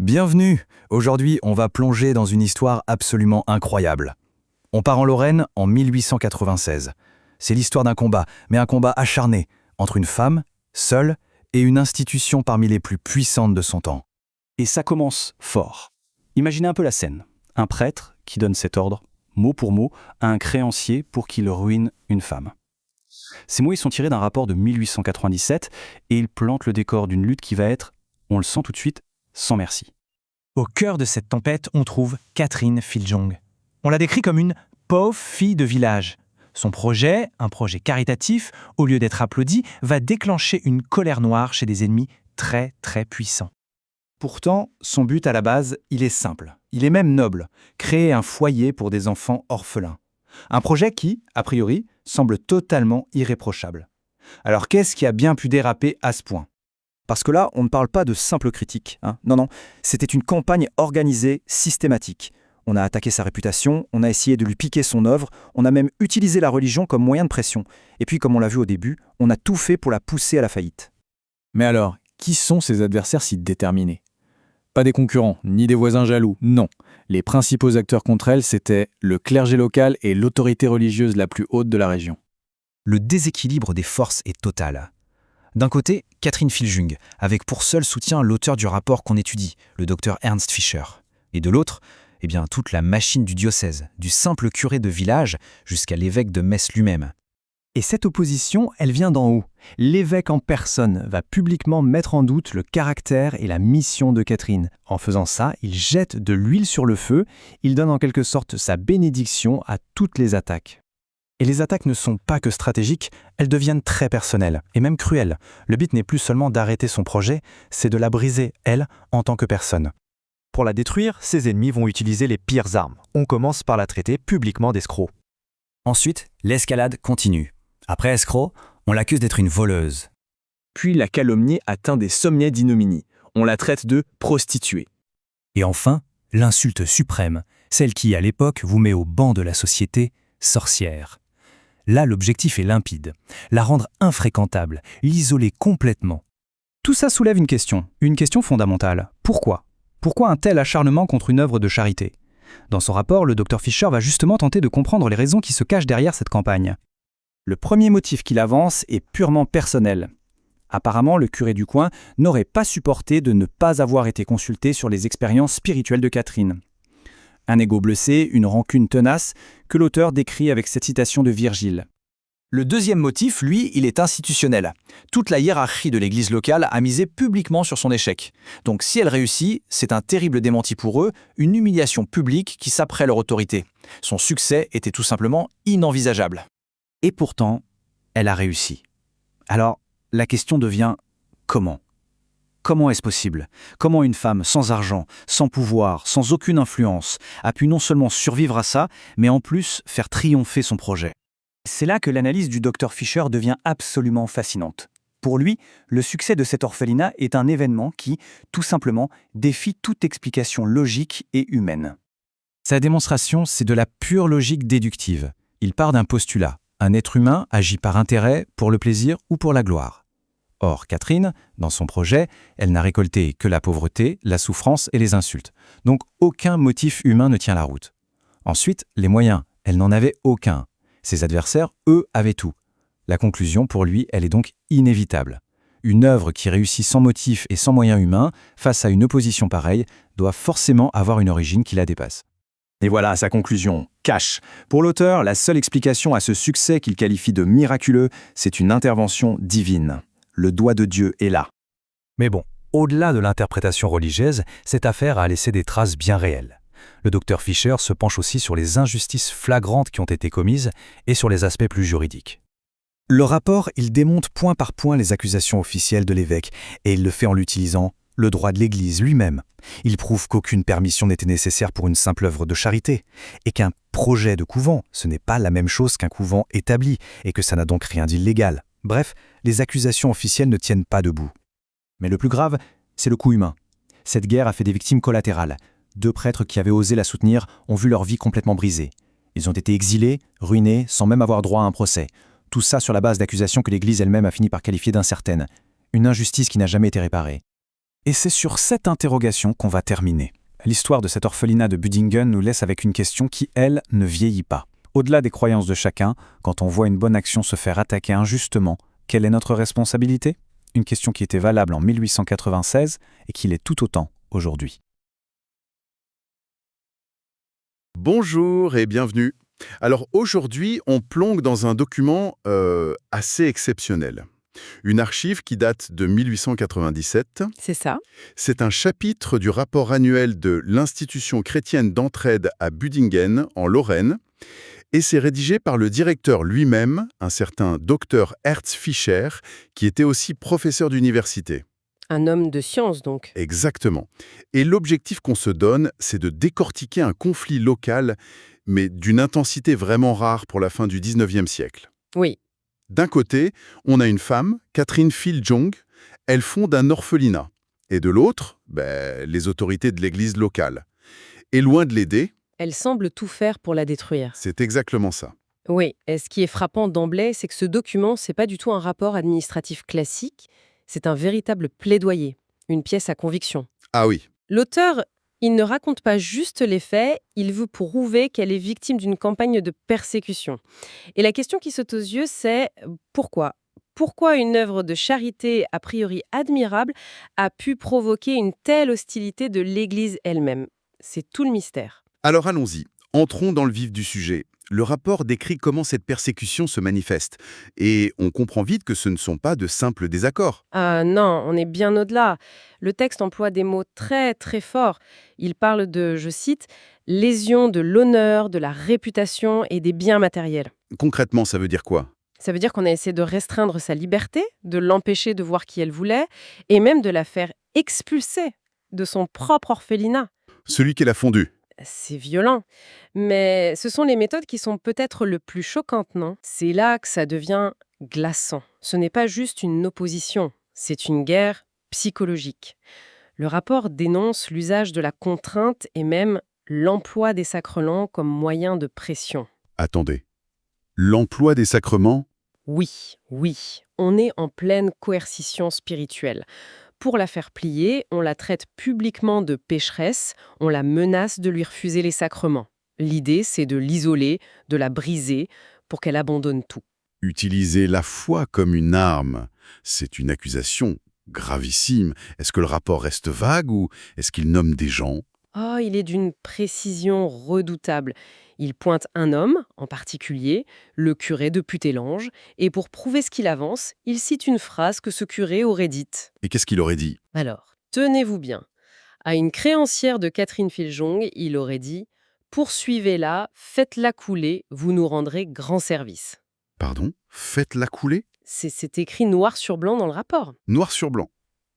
Bienvenue! Aujourd'hui, on va plonger dans une histoire absolument incroyable. On part en Lorraine en 1896. C'est l'histoire d'un combat, mais un combat acharné, entre une femme, seule, et une institution parmi les plus puissantes de son temps. Et ça commence fort. Imaginez un peu la scène. Un prêtre qui donne cet ordre, mot pour mot, à un créancier pour qu'il ruine une femme. Ces mots ils sont tirés d'un rapport de 1897 et ils plantent le décor d'une lutte qui va être, on le sent tout de suite, sans merci. Au cœur de cette tempête, on trouve Catherine Filjong. On la décrit comme une pauvre fille de village. Son projet, un projet caritatif, au lieu d'être applaudi, va déclencher une colère noire chez des ennemis très très puissants. Pourtant, son but à la base, il est simple. Il est même noble, créer un foyer pour des enfants orphelins. Un projet qui, a priori, semble totalement irréprochable. Alors qu'est-ce qui a bien pu déraper à ce point ? Parce que là, on ne parle pas de simple critique. Non, c'était une campagne organisée, systématique. On a attaqué sa réputation, on a essayé de lui piquer son œuvre, on a même utilisé la religion comme moyen de pression. Et puis, comme on l'a vu au début, on a tout fait pour la pousser à la faillite. Mais alors, qui sont ces adversaires si déterminés ? Pas des concurrents, ni des voisins jaloux, non. Les principaux acteurs contre elle, c'était le clergé local et l'autorité religieuse la plus haute de la région. Le déséquilibre des forces est total. D'un côté, Catherine Filjong, avec pour seul soutien l'auteur du rapport qu'on étudie, le docteur Ernst Fischer. Et de l'autre, toute la machine du diocèse, du simple curé de village jusqu'à l'évêque de Metz lui-même. Et cette opposition, elle vient d'en haut. L'évêque en personne va publiquement mettre en doute le caractère et la mission de Catherine. En faisant ça, il jette de l'huile sur le feu, il donne en quelque sorte sa bénédiction à toutes les attaques. Et les attaques ne sont pas que stratégiques, elles deviennent très personnelles, et même cruelles. Le but n'est plus seulement d'arrêter son projet, c'est de la briser, elle, en tant que personne. Pour la détruire, ses ennemis vont utiliser les pires armes. On commence par la traiter publiquement d'escroc. Ensuite, l'escalade continue. Après escroc, on l'accuse d'être une voleuse. Puis la calomnie atteint des sommets d'ignominie. On la traite de prostituée. Et enfin, l'insulte suprême, celle qui, à l'époque, vous met au banc de la société, sorcière. Là, l'objectif est limpide, la rendre infréquentable, l'isoler complètement. Tout ça soulève une question fondamentale. Pourquoi ? Pourquoi un tel acharnement contre une œuvre de charité ? Dans son rapport, le docteur Fischer va justement tenter de comprendre les raisons qui se cachent derrière cette campagne. Le premier motif qu'il avance est purement personnel. Apparemment, le curé du coin n'aurait pas supporté de ne pas avoir été consulté sur les expériences spirituelles de Catherine. Un ego blessé, une rancune tenace, que l'auteur décrit avec cette citation de Virgile. Le deuxième motif, lui, il est institutionnel. Toute la hiérarchie de l'église locale a misé publiquement sur son échec. Donc si elle réussit, c'est un terrible démenti pour eux, une humiliation publique qui saperait leur autorité. Son succès était tout simplement inenvisageable. Et pourtant, elle a réussi. Alors, la question devient comment ? Comment est-ce possible ? Comment une femme sans argent, sans pouvoir, sans aucune influence, a pu non seulement survivre à ça, mais en plus faire triompher son projet ? C'est là que l'analyse du docteur Fischer devient absolument fascinante. Pour lui, le succès de cet orphelinat est un événement qui, tout simplement, défie toute explication logique et humaine. Sa démonstration, c'est de la pure logique déductive. Il part d'un postulat. Un être humain agit par intérêt, pour le plaisir ou pour la gloire. Or, Catherine, dans son projet, elle n'a récolté que la pauvreté, la souffrance et les insultes. Donc, aucun motif humain ne tient la route. Ensuite, les moyens. Elle n'en avait aucun. Ses adversaires, eux, avaient tout. La conclusion, pour lui, elle est donc inévitable. Une œuvre qui réussit sans motif et sans moyens humains, face à une opposition pareille, doit forcément avoir une origine qui la dépasse. Et voilà sa conclusion, cash. Pour l'auteur, la seule explication à ce succès qu'il qualifie de miraculeux, c'est une intervention divine. Le doigt de Dieu est là. Mais bon, au-delà de l'interprétation religieuse, cette affaire a laissé des traces bien réelles. Le docteur Fischer se penche aussi sur les injustices flagrantes qui ont été commises et sur les aspects plus juridiques. Le rapport, il démonte point par point les accusations officielles de l'évêque, et il le fait en l'utilisant le droit de l'Église lui-même. Il prouve qu'aucune permission n'était nécessaire pour une simple œuvre de charité, et qu'un projet de couvent, ce n'est pas la même chose qu'un couvent établi, et que ça n'a donc rien d'illégal. Bref, les accusations officielles ne tiennent pas debout. Mais le plus grave, c'est le coût humain. Cette guerre a fait des victimes collatérales. 2 prêtres qui avaient osé la soutenir ont vu leur vie complètement brisée. Ils ont été exilés, ruinés, sans même avoir droit à un procès. Tout ça sur la base d'accusations que l'Église elle-même a fini par qualifier d'incertaines. Une injustice qui n'a jamais été réparée. Et c'est sur cette interrogation qu'on va terminer. L'histoire de cet orphelinat de Budingen nous laisse avec une question qui, elle, ne vieillit pas. Au-delà des croyances de chacun, quand on voit une bonne action se faire attaquer injustement, quelle est notre responsabilité? Une question qui était valable en 1896 et qui l'est tout autant aujourd'hui. Bonjour et bienvenue. Alors aujourd'hui, on plonge dans un document assez exceptionnel. Une archive qui date de 1897. C'est ça. C'est un chapitre du rapport annuel de l'Institution chrétienne d'entraide à Budingen, en Lorraine, et c'est rédigé par le directeur lui-même, un certain Dr Herz Fischer, qui était aussi professeur d'université. Un homme de science, donc. Exactement. Et l'objectif qu'on se donne, c'est de décortiquer un conflit local, mais d'une intensité vraiment rare pour la fin du XIXe siècle. Oui. D'un côté, on a une femme, Catherine Filjong, elle fonde un orphelinat. Et de l'autre, les autorités de l'église locale. Et loin de l'aider, Elle semble tout faire pour la détruire. c'est exactement ça. Oui. Et ce qui est frappant d'emblée, c'est que ce document, c'est pas du tout un rapport administratif classique. C'est un véritable plaidoyer, une pièce à conviction. Ah oui, L'auteur, il ne raconte pas juste les faits, il veut prouver qu'elle est victime d'une campagne de persécution. Et la question qui saute aux yeux, c'est pourquoi? Pourquoi une œuvre de charité a priori admirable a pu provoquer une telle hostilité de l'Église elle-même? C'est tout le mystère. alors allons-y. Entrons dans le vif du sujet. Le rapport décrit comment cette persécution se manifeste. Et on comprend vite que ce ne sont pas de simples désaccords. Ah non, on est bien au-delà. Le texte emploie des mots très très forts. Il parle de, je cite, lésion de l'honneur, de la réputation et des biens matériels. Concrètement, ça veut dire quoi? Ça veut dire qu'on a essayé de restreindre sa liberté, de l'empêcher de voir qui elle voulait, et même de la faire expulser de son propre orphelinat. Celui qu'elle a fondu. C'est violent. Mais ce sont les méthodes qui sont peut-être le plus choquantes, non? C'est là que ça devient glaçant. Ce n'est pas juste une opposition, c'est une guerre psychologique. Le rapport dénonce l'usage de la contrainte et même l'emploi des sacrements comme moyen de pression. Attendez. L'emploi des sacrements? Oui, on est en pleine coercition spirituelle. Pour la faire plier, on la traite publiquement de pécheresse, on la menace de lui refuser les sacrements. L'idée, c'est de l'isoler, de la briser, pour qu'elle abandonne tout. Utiliser la foi comme une arme, c'est une accusation gravissime. Est-ce que le rapport reste vague ou est-ce qu'il nomme des gens? Oh, il est d'une précision redoutable. Il pointe un homme, en particulier, le curé de Putélange, et pour prouver ce qu'il avance, il cite une phrase que ce curé aurait dite. Et qu'est-ce qu'il aurait dit? Alors, tenez-vous bien. À une créancière de Catherine Filjong, il aurait dit « Poursuivez-la, faites-la couler, vous nous rendrez grand service Pardon? Faites-la couler? » C'est écrit noir sur blanc dans le rapport. Noir sur blanc.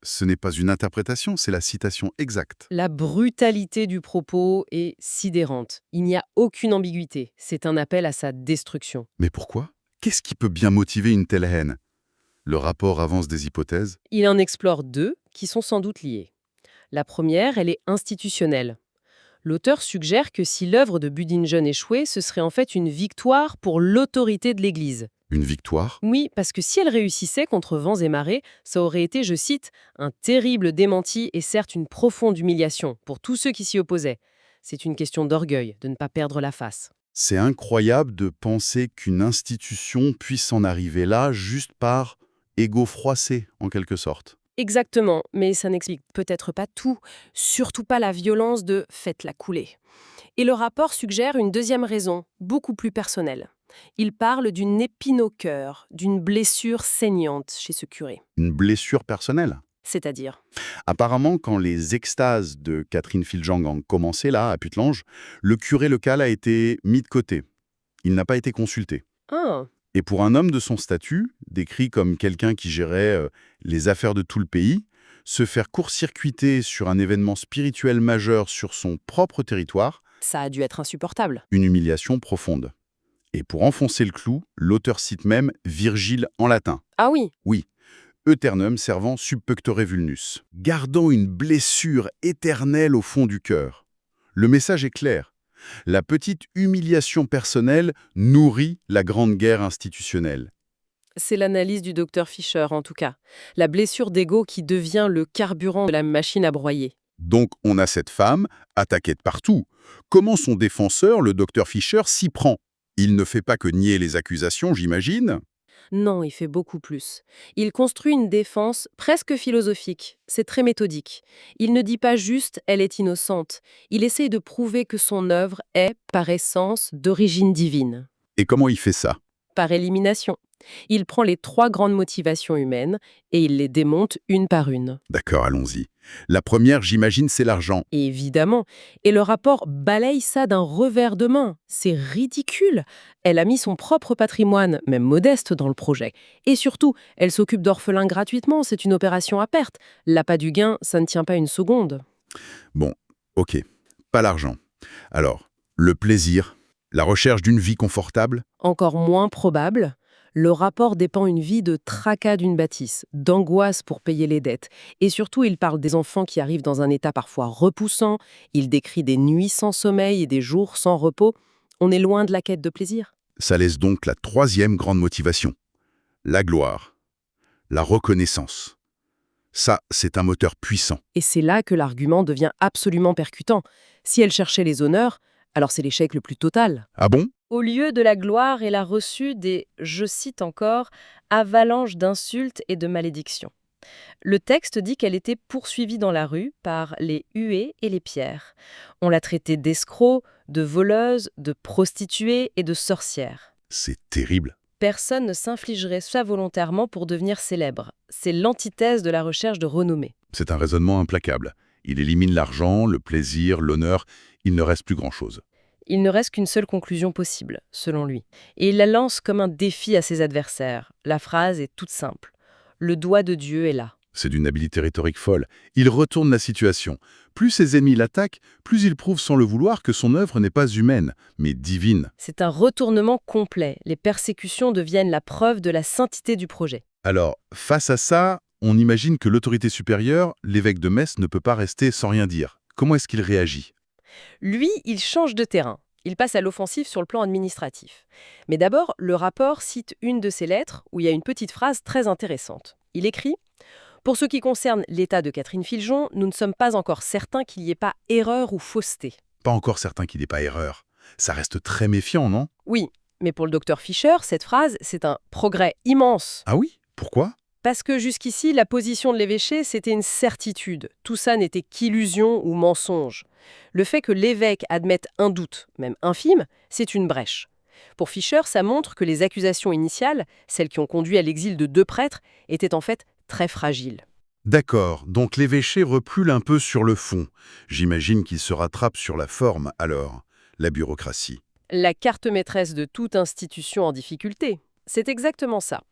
Ce n'est pas une interprétation, c'est la citation exacte. La brutalité du propos est sidérante. Il n'y a aucune ambiguïté. C'est un appel à sa destruction. Mais pourquoi? Qu'est-ce qui peut bien motiver une telle haine? Le rapport avance des hypothèses. Il en explore deux qui sont sans doute liées. La première, elle est institutionnelle. L'auteur suggère que si l'œuvre de Budingen échouait, ce serait en fait une victoire pour l'autorité de l'Église. Une victoire? Oui, parce que si elle réussissait contre vents et marées, ça aurait été, je cite, un terrible démenti et certes une profonde humiliation pour tous ceux qui s'y opposaient. C'est une question d'orgueil, de ne pas perdre la face. C'est incroyable de penser qu'une institution puisse en arriver là juste par égo froissé, en quelque sorte. Exactement, mais ça n'explique peut-être pas tout, surtout pas la violence de « faites-la couler ». Et le rapport suggère une deuxième raison, beaucoup plus personnelle. Il parle d'une épine au cœur, d'une blessure saignante chez ce curé. Une blessure personnelle. C'est-à-dire, Apparemment, quand les extases de Catherine Filjong ont commencé là, à Putelange, le curé local a été mis de côté. Il n'a pas été consulté. ah, Et pour un homme de son statut, décrit comme quelqu'un qui gérait les affaires de tout le pays, se faire court-circuiter sur un événement spirituel majeur sur son propre territoire, ça a dû être insupportable. une humiliation profonde. Et pour enfoncer le clou, l'auteur cite même Virgile en latin. Ah oui, Oui, Aeternum servant sub pectore vulnus, gardant une blessure éternelle au fond du cœur. Le message est clair. La petite humiliation personnelle nourrit la grande guerre institutionnelle. C'est l'analyse du docteur Fischer, en tout cas. La blessure d'ego qui devient le carburant de la machine à broyer. Donc on a cette femme, attaquée de partout. Comment son défenseur, le docteur Fischer, s'y prend? Il ne fait pas que nier les accusations, j'imagine? Non, il fait beaucoup plus. Il construit une défense presque philosophique. C'est très méthodique. Il ne dit pas juste « elle est innocente ». Il essaye de prouver que son œuvre est, par essence, d'origine divine. Et comment il fait ça? Par élimination. Il prend les 3 grandes motivations humaines et il les démonte une par une. D'accord, allons-y. La première, j'imagine, c'est l'argent. Évidemment. Et le rapport balaye ça d'un revers de main. C'est ridicule. Elle a mis son propre patrimoine, même modeste, dans le projet. Et surtout, elle s'occupe d'orphelins gratuitement. C'est une opération à perte. L'appât du gain, ça ne tient pas une seconde. Bon, ok, pas l'argent. Alors, le plaisir, la recherche d'une vie confortable? Encore moins probable, le rapport dépend une vie de tracas d'une bâtisse, d'angoisse pour payer les dettes. Et surtout, il parle des enfants qui arrivent dans un état parfois repoussant, il décrit des nuits sans sommeil et des jours sans repos. On est loin de la quête de plaisir. Ça laisse donc la 3e grande motivation. La gloire, la reconnaissance. Ça, c'est un moteur puissant. Et c'est là que l'argument devient absolument percutant. Si elle cherchait les honneurs, alors c'est l'échec le plus total. Ah bon? Au lieu de la gloire, elle a reçu des, je cite encore, avalanches d'insultes et de malédictions. Le texte dit qu'elle était poursuivie dans la rue par les huées et les pierres. On l'a traitée d'escroc, de voleuse, de prostituée et de sorcière. C'est terrible. Personne ne s'infligerait ça volontairement pour devenir célèbre. C'est l'antithèse de la recherche de renommée. C'est un raisonnement implacable. Il élimine l'argent, le plaisir, l'honneur. Il ne reste plus grand-chose. Il ne reste qu'une seule conclusion possible, selon lui. Et il la lance comme un défi à ses adversaires. La phrase est toute simple. Le doigt de Dieu est là. C'est d'une habileté rhétorique folle. Il retourne la situation. Plus ses ennemis l'attaquent, plus il prouve sans le vouloir que son œuvre n'est pas humaine, mais divine. C'est un retournement complet. Les persécutions deviennent la preuve de la sainteté du projet. Alors, face à ça, on imagine que l'autorité supérieure, l'évêque de Metz, ne peut pas rester sans rien dire. Comment est-ce qu'il réagit? Lui, il change de terrain. Il passe à l'offensive sur le plan administratif. Mais d'abord, le rapport cite une de ses lettres où il y a une petite phrase très intéressante. Il écrit « Pour ce qui concerne l'état de Catherine Filjon, nous ne sommes pas encore certains qu'il n'y ait pas erreur ou fausseté. » Pas encore certain qu'il n'ait pas erreur. Ça reste très méfiant, non? Oui, mais pour le docteur Fischer, cette phrase, c'est un progrès immense. Ah oui? Pourquoi? Parce que jusqu'ici, la position de l'évêché, c'était une certitude. Tout ça n'était qu'illusion ou mensonge. Le fait que l'évêque admette un doute, même infime, c'est une brèche. Pour Fischer, ça montre que les accusations initiales, celles qui ont conduit à l'exil de 2 prêtres, étaient en fait très fragiles. D'accord, donc l'évêché recule un peu sur le fond. J'imagine qu'il se rattrape sur la forme, alors. La bureaucratie. La carte maîtresse de toute institution en difficulté. C'est exactement ça.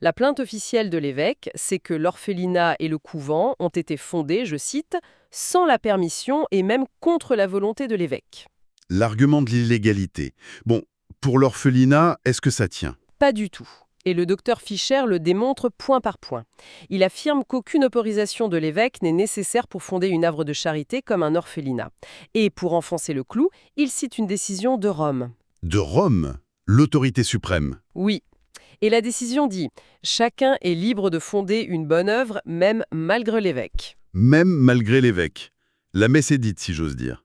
La plainte officielle de l'évêque, c'est que l'orphelinat et le couvent ont été fondés, je cite, « sans la permission et même contre la volonté de l'évêque ». L'argument de l'illégalité. Bon, pour l'orphelinat, est-ce que ça tient? Pas du tout. Et le docteur Fischer le démontre point par point. Il affirme qu'aucune autorisation de l'évêque n'est nécessaire pour fonder une œuvre de charité comme un orphelinat. Et pour enfoncer le clou, il cite une décision de Rome. De Rome? L'autorité suprême? Oui. Et la décision dit « Chacun est libre de fonder une bonne œuvre, même malgré l'évêque ». Même malgré l'évêque. La messe est dite, si j'ose dire.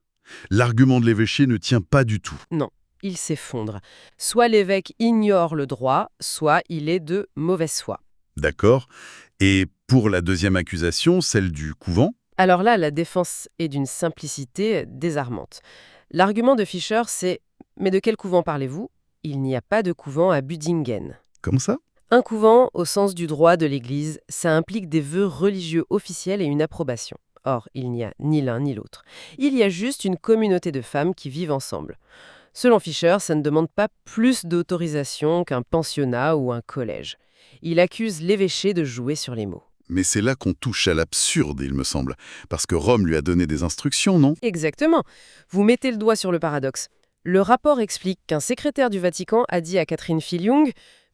L'argument de l'évêché ne tient pas du tout. Non, il s'effondre. Soit l'évêque ignore le droit, soit il est de mauvaise foi. D'accord. Et pour la deuxième accusation, celle du couvent? Alors là, la défense est d'une simplicité désarmante. L'argument de Fischer, c'est « Mais de quel couvent parlez-vous ? Il n'y a pas de couvent à Budingen. » Comme ça? Un couvent, au sens du droit de l'Église, ça implique des vœux religieux officiels et une approbation. Or, il n'y a ni l'un ni l'autre. Il y a juste une communauté de femmes qui vivent ensemble. Selon Fischer, ça ne demande pas plus d'autorisation qu'un pensionnat ou un collège. Il accuse l'évêché de jouer sur les mots. Mais c'est là qu'on touche à l'absurde, il me semble. Parce que Rome lui a donné des instructions, non? Exactement. Vous mettez le doigt sur le paradoxe. Le rapport explique qu'un secrétaire du Vatican a dit à Catherine Filjon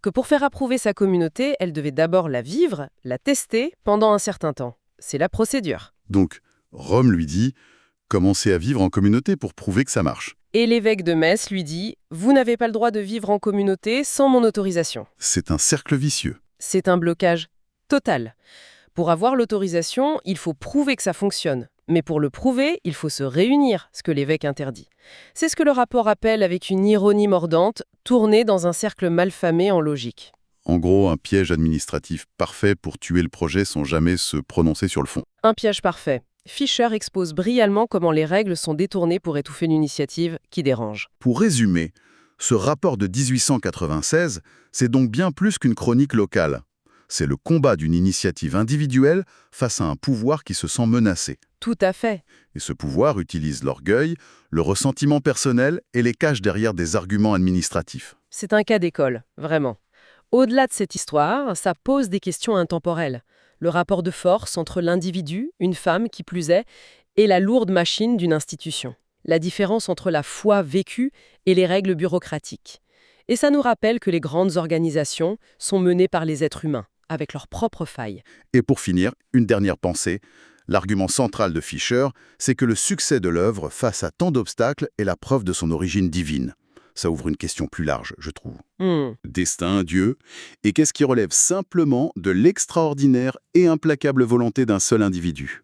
que pour faire approuver sa communauté, elle devait d'abord la vivre, la tester pendant un certain temps. C'est la procédure. Donc, Rome lui dit « Commencez à vivre en communauté pour prouver que ça marche ». Et l'évêque de Metz lui dit « Vous n'avez pas le droit de vivre en communauté sans mon autorisation ». C'est un cercle vicieux. C'est un blocage total. Pour avoir l'autorisation, il faut prouver que ça fonctionne. Mais pour le prouver, il faut se réunir, ce que l'évêque interdit. C'est ce que le rapport appelle avec une ironie mordante, tourner dans un cercle malfamé en logique. En gros, un piège administratif parfait pour tuer le projet sans jamais se prononcer sur le fond. Un piège parfait. Fisher expose brillamment comment les règles sont détournées pour étouffer l'initiative qui dérange. Pour résumer, ce rapport de 1896, c'est donc bien plus qu'une chronique locale. C'est le combat d'une initiative individuelle face à un pouvoir qui se sent menacé. Tout à fait. Et ce pouvoir utilise l'orgueil, le ressentiment personnel et les cache derrière des arguments administratifs. C'est un cas d'école, vraiment. Au-delà de cette histoire, ça pose des questions intemporelles. Le rapport de force entre l'individu, une femme qui plus est, et la lourde machine d'une institution. La différence entre la foi vécue et les règles bureaucratiques. Et ça nous rappelle que les grandes organisations sont menées par les êtres humains, avec leurs propres failles. Et pour finir, une dernière pensée. L'argument central de Fisher, c'est que le succès de l'œuvre face à tant d'obstacles est la preuve de son origine divine. Ça ouvre une question plus large, je trouve. Destin, Dieu, et qu'est-ce qui relève simplement de l'extraordinaire et implacable volonté d'un seul individu ?